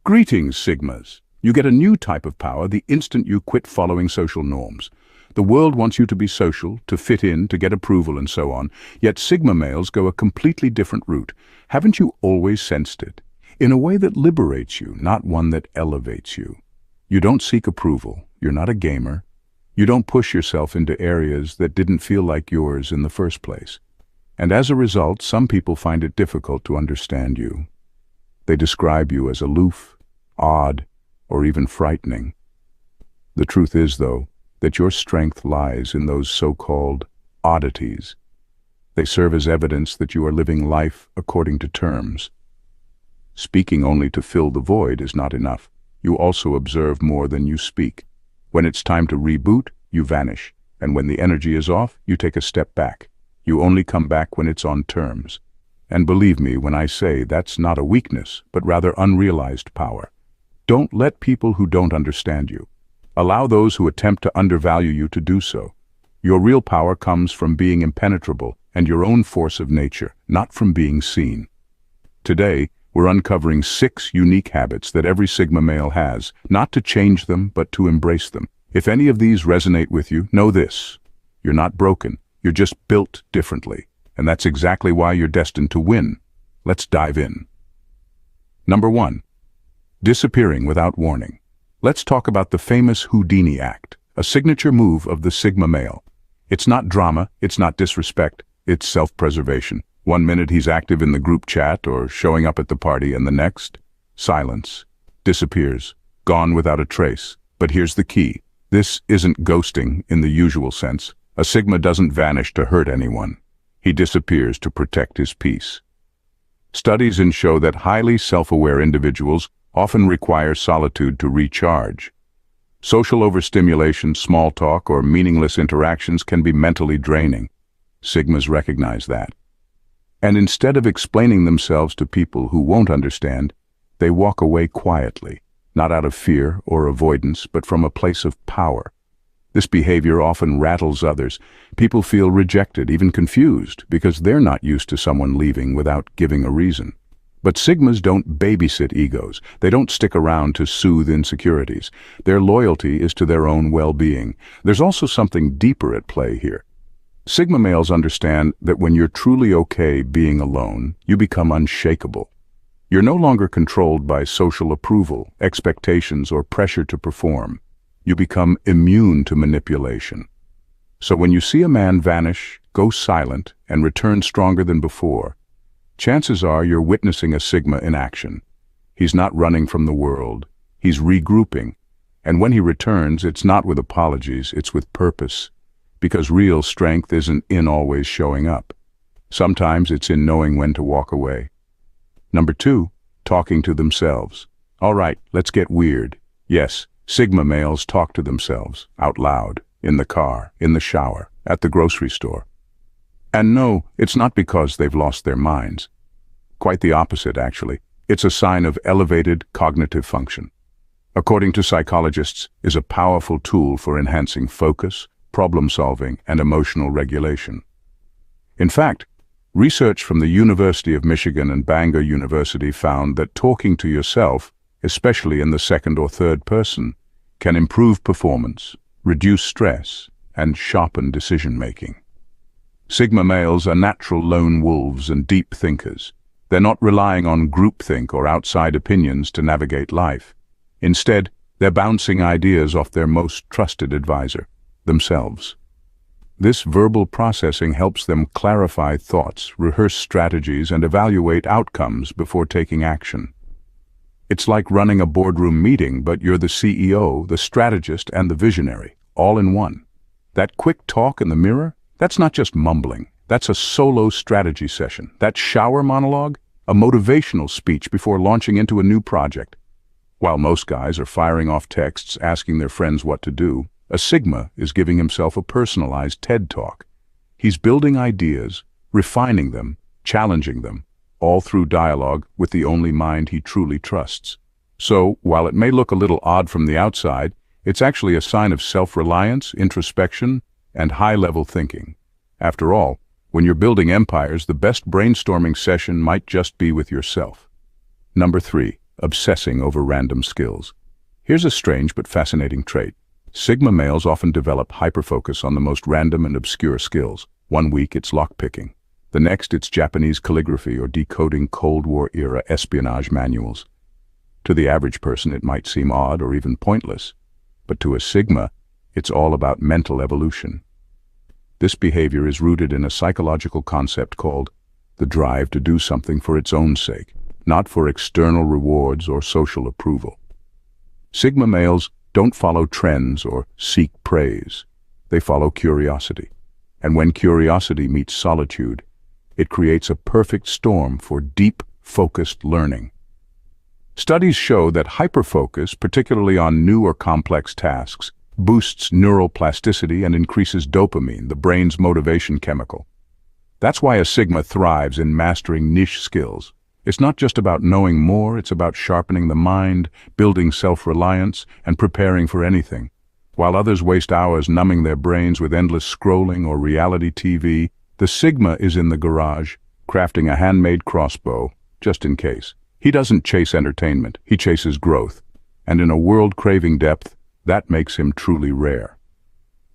Greetings, Sigmas. You get a new type of power the instant you quit following social norms. The world wants you to be social, to fit in, to get approval and so on, yet Sigma males go a completely different route. Haven't you always sensed it? In a way that liberates you, not one that elevates you. You don't seek approval. You're not a gamer. You don't push yourself into areas that didn't feel like yours in the first place. And as a result, some people find it difficult to understand you. They describe you as aloof, odd, or even frightening. The truth is, though, that your strength lies in those so-called oddities. They serve as evidence that you are living life according to terms. Speaking only to fill the void is not enough. You also observe more than you speak. When it's time to reboot, you vanish, and when the energy is off, you take a step back. You only come back when it's on terms. And believe me when I say that's not a weakness, but rather unrealized power. Don't let people who don't understand you. Allow those who attempt to undervalue you to do so. Your real power comes from being impenetrable and your own force of nature, not from being seen. Today, we're uncovering 6 unique habits that every Sigma male has, not to change them, but to embrace them. If any of these resonate with you, know this: you're not broken, you're just built differently. And that's exactly why you're destined to win. Let's dive in. Number 1. Disappearing without warning. Let's talk about the famous Houdini act, a signature move of the Sigma male. It's not drama, it's not disrespect, it's self-preservation. One minute he's active in the group chat or showing up at the party, and the next, silence, disappears, gone without a trace. But here's the key. This isn't ghosting in the usual sense. A Sigma doesn't vanish to hurt anyone. He disappears to protect his peace. Studies show that highly self-aware individuals often require solitude to recharge. Social overstimulation, small talk, or meaningless interactions can be mentally draining. Sigmas recognize that. And instead of explaining themselves to people who won't understand, they walk away quietly, not out of fear or avoidance, but from a place of power. This behavior often rattles others. People feel rejected, even confused, because they're not used to someone leaving without giving a reason. But Sigmas don't babysit egos. They don't stick around to soothe insecurities. Their loyalty is to their own well-being. There's also something deeper at play here. Sigma males understand that when you're truly okay being alone, you become unshakable. You're no longer controlled by social approval, expectations, or pressure to perform. You become immune to manipulation. So when you see a man vanish, go silent, and return stronger than before, chances are you're witnessing a Sigma in action. He's not running from the world. He's regrouping. And when he returns, it's not with apologies, it's with purpose. Because real strength isn't in always showing up. Sometimes it's in knowing when to walk away. Number 2, talking to themselves. All right, let's get weird. Yes, Sigma males talk to themselves, out loud, in the car, in the shower, at the grocery store. And no, it's not because they've lost their minds. Quite the opposite, actually. It's a sign of elevated cognitive function. According to psychologists, is a powerful tool for enhancing focus, problem-solving, and emotional regulation. In fact, research from the University of Michigan and Bangor University found that talking to yourself, especially in the second or third person, can improve performance, reduce stress, and sharpen decision-making. Sigma males are natural lone wolves and deep thinkers. They're not relying on groupthink or outside opinions to navigate life. Instead, they're bouncing ideas off their most trusted advisor, themselves. This verbal processing helps them clarify thoughts, rehearse strategies, and evaluate outcomes before taking action. It's like running a boardroom meeting, but you're the CEO, the strategist, and the visionary, all in one. That quick talk in the mirror, that's not just mumbling. That's a solo strategy session. That shower monologue, a motivational speech before launching into a new project. While most guys are firing off texts asking their friends what to do, a Sigma is giving himself a personalized TED Talk. He's building ideas, refining them, challenging them, all through dialogue with the only mind he truly trusts. So, while it may look a little odd from the outside, it's actually a sign of self-reliance, introspection, and high-level thinking. After all, when you're building empires, the best brainstorming session might just be with yourself. Number 3, obsessing over random skills. Here's a strange but fascinating trait. Sigma males often develop hyperfocus on the most random and obscure skills. One week it's lockpicking. The next it's Japanese calligraphy or decoding Cold War-era espionage manuals. To the average person it might seem odd or even pointless, but to a Sigma, it's all about mental evolution. This behavior is rooted in a psychological concept called the drive to do something for its own sake, not for external rewards or social approval. Sigma males don't follow trends or seek praise. They follow curiosity. And when curiosity meets solitude, it creates a perfect storm for deep, focused learning. Studies show that hyperfocus, particularly on new or complex tasks, boosts neural plasticity and increases dopamine, the brain's motivation chemical. That's why a Sigma thrives in mastering niche skills. It's not just about knowing more, it's about sharpening the mind, building self-reliance, and preparing for anything. While others waste hours numbing their brains with endless scrolling or reality TV, the Sigma is in the garage, crafting a handmade crossbow, just in case. He doesn't chase entertainment, he chases growth. And in a world craving depth, that makes him truly rare.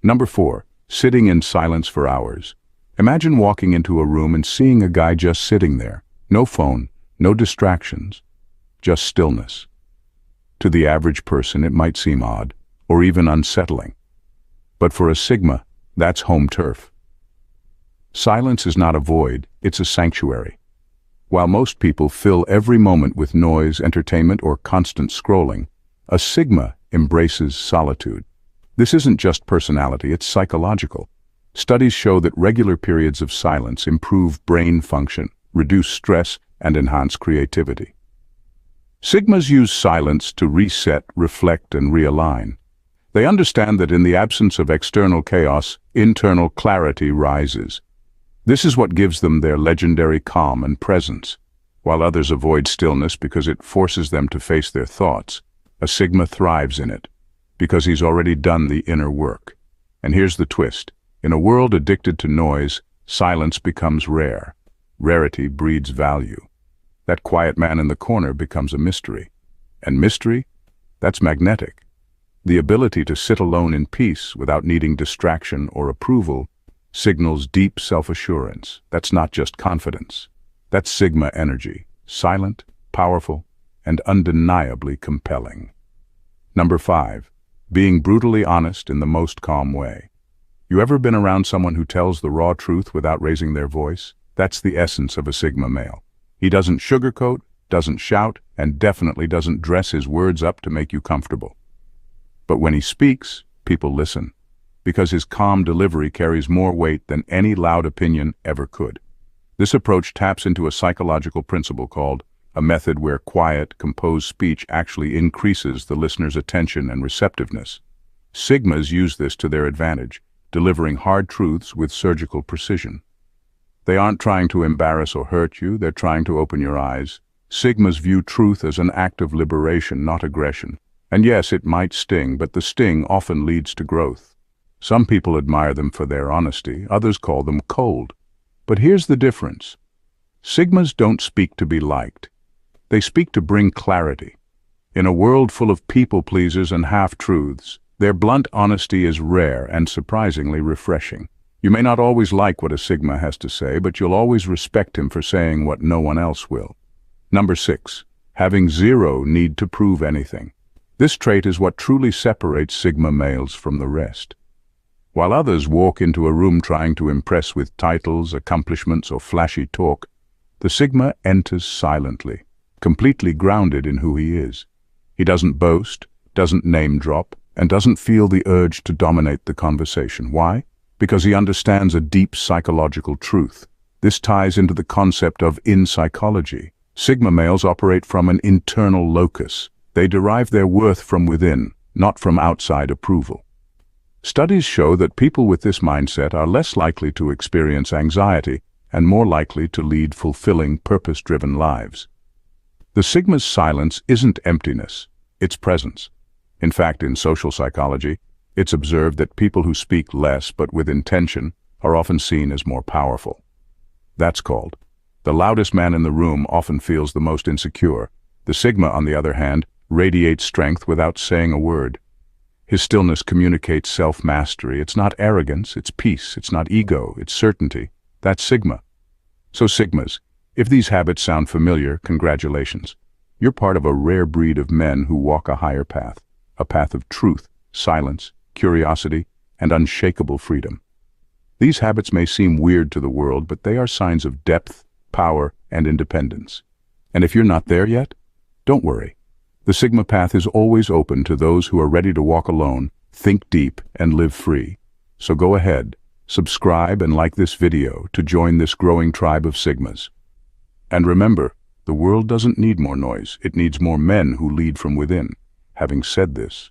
Number 4, sitting in silence for hours. Imagine walking into a room and seeing a guy just sitting there. No phone, no distractions, just stillness. To the average person, it might seem odd, or even unsettling. But for a Sigma, that's home turf. Silence is not a void, it's a sanctuary. While most people fill every moment with noise, entertainment, or constant scrolling, a Sigma embraces solitude. This isn't just personality, it's psychological. Studies show that regular periods of silence improve brain function, reduce stress, and enhance creativity. Sigmas use silence to reset, reflect, and realign. They understand that in the absence of external chaos, internal clarity rises. This is what gives them their legendary calm and presence. While others avoid stillness because it forces them to face their thoughts, a Sigma thrives in it, because he's already done the inner work. And here's the twist. In a world addicted to noise, silence becomes rare. Rarity breeds value. That quiet man in the corner becomes a mystery. And mystery? That's magnetic. The ability to sit alone in peace without needing distraction or approval signals deep self-assurance. That's not just confidence. That's Sigma energy, silent, powerful, and undeniably compelling. Number 5, being brutally honest in the most calm way. You ever been around someone who tells the raw truth without raising their voice? That's the essence of a Sigma male. He doesn't sugarcoat, doesn't shout, and definitely doesn't dress his words up to make you comfortable. But when he speaks, people listen, because his calm delivery carries more weight than any loud opinion ever could. This approach taps into a psychological principle called a method where quiet, composed speech actually increases the listener's attention and receptiveness. Sigmas use this to their advantage, delivering hard truths with surgical precision. They aren't trying to embarrass or hurt you, they're trying to open your eyes. Sigmas view truth as an act of liberation, not aggression. And yes, it might sting, but the sting often leads to growth. Some people admire them for their honesty, others call them cold. But here's the difference. Sigmas don't speak to be liked. They speak to bring clarity. In a world full of people-pleasers and half-truths, their blunt honesty is rare and surprisingly refreshing. You may not always like what a Sigma has to say, but you'll always respect him for saying what no one else will. Number 6, having zero need to prove anything. This trait is what truly separates Sigma males from the rest. While others walk into a room trying to impress with titles, accomplishments, or flashy talk, the Sigma enters silently, completely grounded in who he is. He doesn't boast, doesn't name drop, and doesn't feel the urge to dominate the conversation. Why? Because he understands a deep psychological truth. This ties into the concept of in psychology. Sigma males operate from an internal locus. They derive their worth from within, not from outside approval. Studies show that people with this mindset are less likely to experience anxiety and more likely to lead fulfilling, purpose-driven lives. The Sigma's silence isn't emptiness, it's presence. In fact, in social psychology, it's observed that people who speak less but with intention are often seen as more powerful. That's called the loudest man in the room often feels the most insecure, The Sigma, on the other hand, radiates strength without saying a word. His stillness communicates self-mastery. It's not arrogance, it's peace. It's not ego, it's certainty. That's Sigma. So Sigmas, if these habits sound familiar, congratulations. You're part of a rare breed of men who walk a higher path, a path of truth, silence, curiosity, and unshakable freedom. These habits may seem weird to the world, but they are signs of depth, power, and independence. And if you're not there yet, don't worry. The Sigma path is always open to those who are ready to walk alone, think deep, and live free. So go ahead, subscribe and like this video to join this growing tribe of Sigmas. And remember, the world doesn't need more noise, it needs more men who lead from within. Having said this,